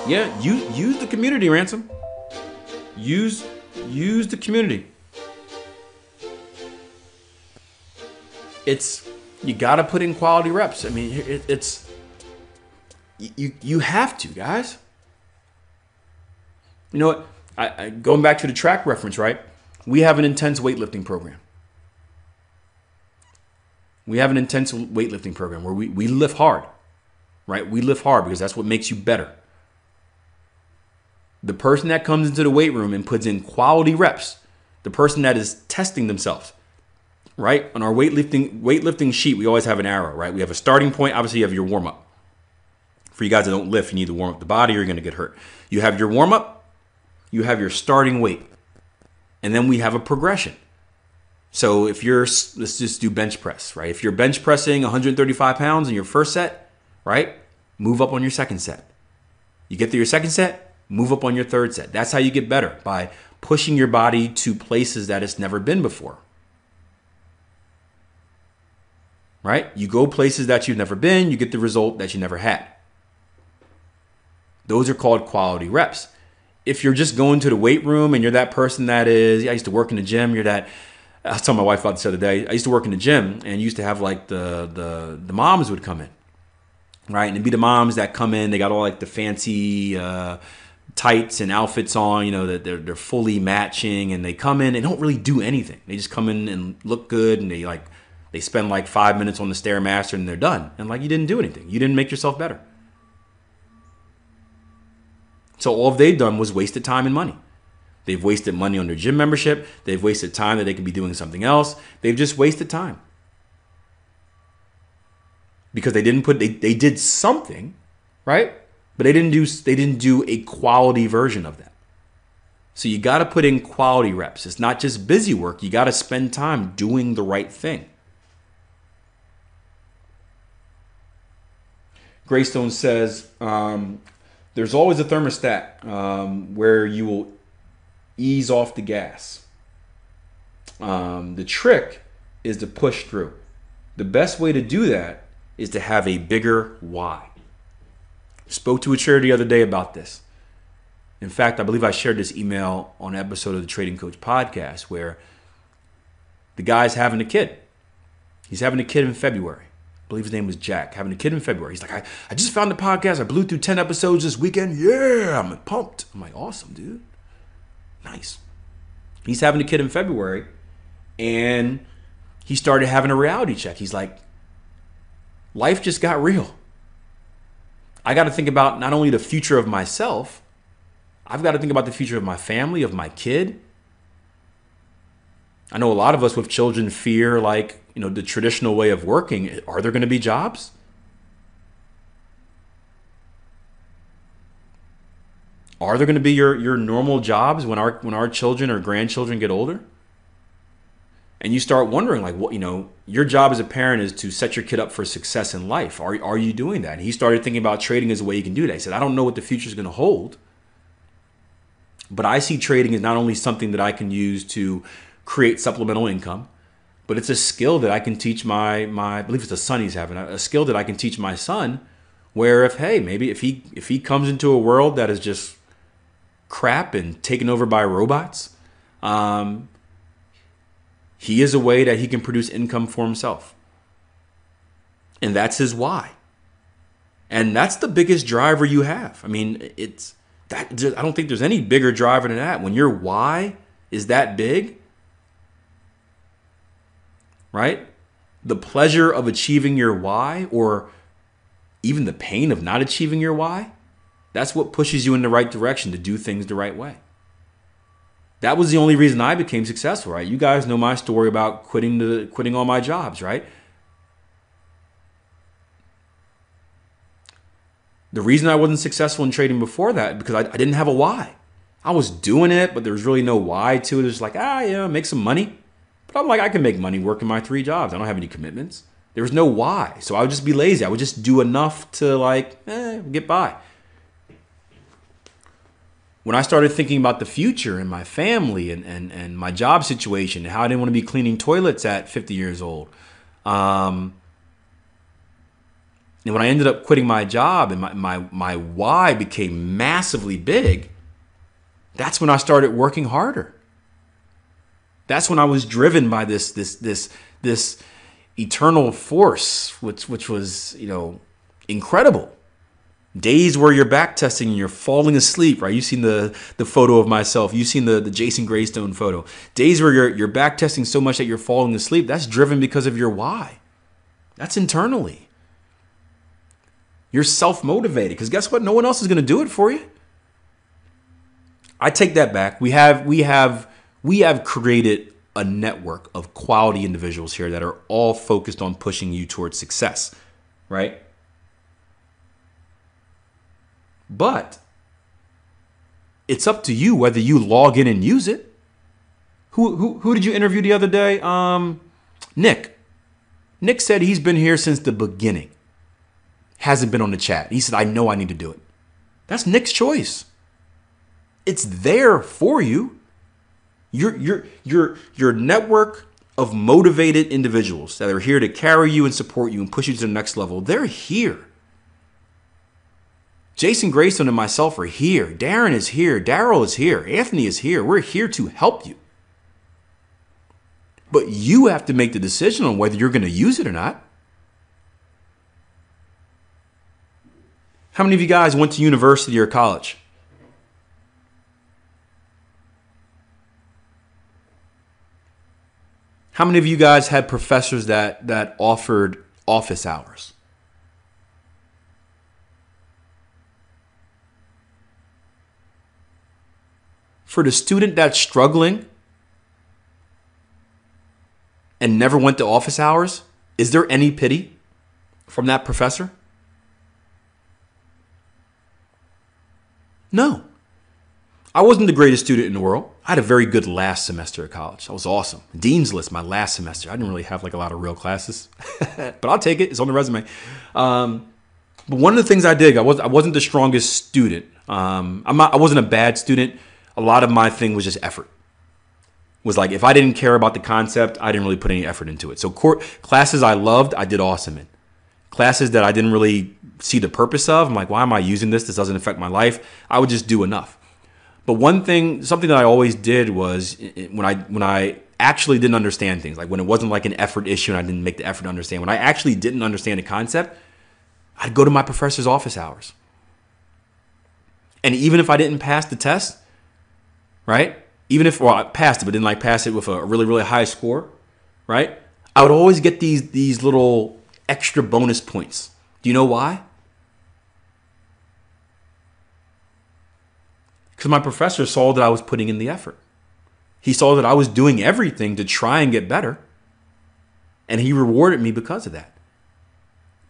Yeah, use the community, Ransom. Use the community. It's you got to put in quality reps. I mean, it's you have to, guys. You know what? Going back to the track reference, right? We have an intense weightlifting program. We have an intense weightlifting program where we lift hard, right? We lift hard because that's what makes you better. The person that comes into the weight room and puts in quality reps, the person that is testing themselves, right? On our weightlifting sheet, we always have an arrow, right? We have a starting point. Obviously, you have your warm up. For you guys that don't lift, you need to warm up the body or you're going to get hurt. You have your warm up, you have your starting weight, and then we have a progression. So if let's just do bench press, right? If you're bench pressing 135 pounds in your first set, right? Move up on your second set. You get to your second set, move up on your third set. That's how you get better, by pushing your body to places that it's never been before. Right? You go places that you've never been, you get the result that you never had. Those are called quality reps. If you're just going to the weight room and you're that person that is, I used to work in the gym, I was telling my wife about this the other day. I used to work in the gym and used to have like the moms would come in, right? And it'd be the moms that come in. They got all like the fancy tights and outfits on, that they're fully matching, and they come in and don't really do anything. They just come in and look good, and they spend like 5 minutes on the Stairmaster and they're done. And like, you didn't do anything. You didn't make yourself better. So all they've done was wasted time and money. They've wasted money on their gym membership. They've wasted time that they could be doing something else. They've just wasted time. Because they did something, right? But they didn't do a quality version of that. So you got to put in quality reps. It's not just busy work. You got to spend time doing the right thing. Greystone says, there's always a thermostat where you will ease off the gas. The trick is to push through. The best way to do that is to have a bigger why. Spoke to a trader the other day about this. In fact, I believe I shared this email on an episode of the Trading Coach podcast where the guy's having a kid. He's having a kid in February. I believe his name was Jack, having a kid in February. He's like, I just found the podcast. I blew through 10 episodes this weekend. Yeah, I'm pumped. I'm like, awesome, dude. Nice. He's having a kid in February, and he started having a reality check. He's like, life just got real. I got to think about not only the future of myself, I've got to think about the future of my family, of my kid. I know a lot of us with children fear, like, the traditional way of working. Are there going to be jobs? Are there going to be your normal jobs when our children or grandchildren get older? And you start wondering, like, what, your job as a parent is to set your kid up for success in life. Are you doing that? And he started thinking about trading as a way you can do that. He said, I don't know what the future is going to hold, but I see trading as not only something that I can use to create supplemental income, but it's a skill that I can teach my I believe it's a son he's having, a skill that I can teach my son, where if he comes into a world that is just crap and taken over by robots, he is a way that he can produce income for himself. And that's his why. And that's the biggest driver you have. I mean, I don't think there's any bigger driver than that. When your why is that big, right? The pleasure of achieving your why, or even the pain of not achieving your why, that's what pushes you in the right direction to do things the right way. That was the only reason I became successful, right? You guys know my story about quitting all my jobs, right? The reason I wasn't successful in trading before that, because I didn't have a why. I was doing it, but there was really no why to it. It was like, make some money. But I'm like, I can make money working my 3 jobs. I don't have any commitments. There was no why. So I would just be lazy. I would just do enough to get by. When I started thinking about the future and my family and my job situation and how I didn't want to be cleaning toilets at 50 years old, And when I ended up quitting my job and my why became massively big, that's when I started working harder. That's when I was driven by this eternal force, which was, incredible. Days where you're back testing and you're falling asleep, right? You've seen the photo of myself. You've seen the Jason Greystone photo. Days where you're back testing so much that you're falling asleep. That's driven because of your why. That's internally. You're self-motivated because guess what? No one else is going to do it for you. I take that back. We have created a network of quality individuals here that are all focused on pushing you towards success, right? But it's up to you whether you log in and use it. Who did you interview the other day? Nick. Nick said he's been here since the beginning. Hasn't been on the chat. He said, I know I need to do it. That's Nick's choice. It's there for you. Your network of motivated individuals that are here to carry you and support you and push you to the next level, they're here. Jason Greystone and myself are here. Darren is here. Daryl is here. Anthony is here. We're here to help you. But you have to make the decision on whether you're going to use it or not. How many of you guys went to university or college? How many of you guys had professors that offered office hours? For the student that's struggling and never went to office hours, is there any pity from that professor? No. I wasn't the greatest student in the world. I had a very good last semester at college. I was awesome. Dean's List my last semester. I didn't really have like a lot of real classes, but I'll take it. It's on the resume. But one of the things I did, I wasn't the strongest student. I wasn't a bad student. A lot of my thing was just effort. Was like if I didn't care about the concept, I didn't really put any effort into it. So classes I loved, I did awesome in. Classes that I didn't really see the purpose of, I'm like, why am I using this? This doesn't affect my life. I would just do enough. But something that I always did was when I actually didn't understand things, like when it wasn't like an effort issue and I didn't make the effort to understand, when I actually didn't understand the concept, I'd go to my professor's office hours. And even if I didn't pass the test, right? I passed it, but didn't like pass it with a really, really high score, right? I would always get these little extra bonus points. Do you know why? Because my professor saw that I was putting in the effort. He saw that I was doing everything to try and get better. And he rewarded me because of that.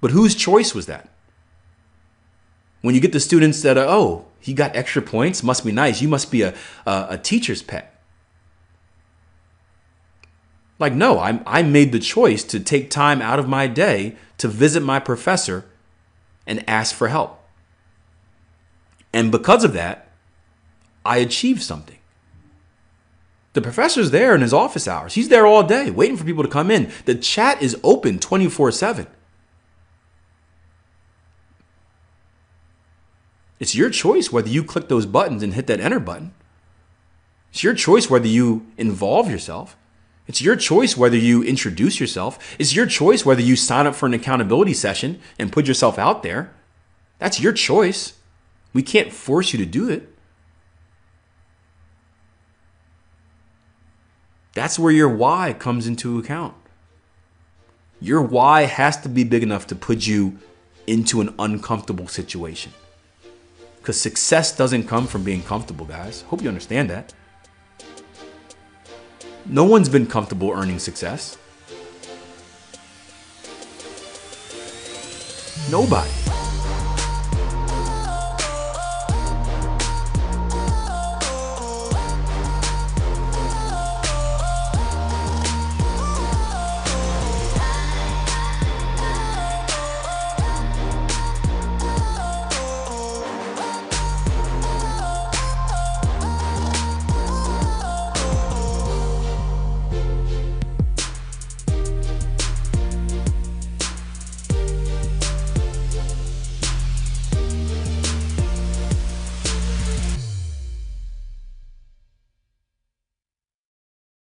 But whose choice was that? When you get the students that are, oh, he got extra points, must be nice. You must be a teacher's pet. Like, no, I made the choice to take time out of my day to visit my professor and ask for help. And because of that, I achieved something. The professor's there in his office hours. He's there all day waiting for people to come in. The chat is open 24/7. It's your choice whether you click those buttons and hit that enter button. It's your choice whether you involve yourself. It's your choice whether you introduce yourself. It's your choice whether you sign up for an accountability session and put yourself out there. That's your choice. We can't force you to do it. That's where your why comes into account. Your why has to be big enough to put you into an uncomfortable situation. Because success doesn't come from being comfortable, guys. Hope you understand that. No one's been comfortable earning success. Nobody.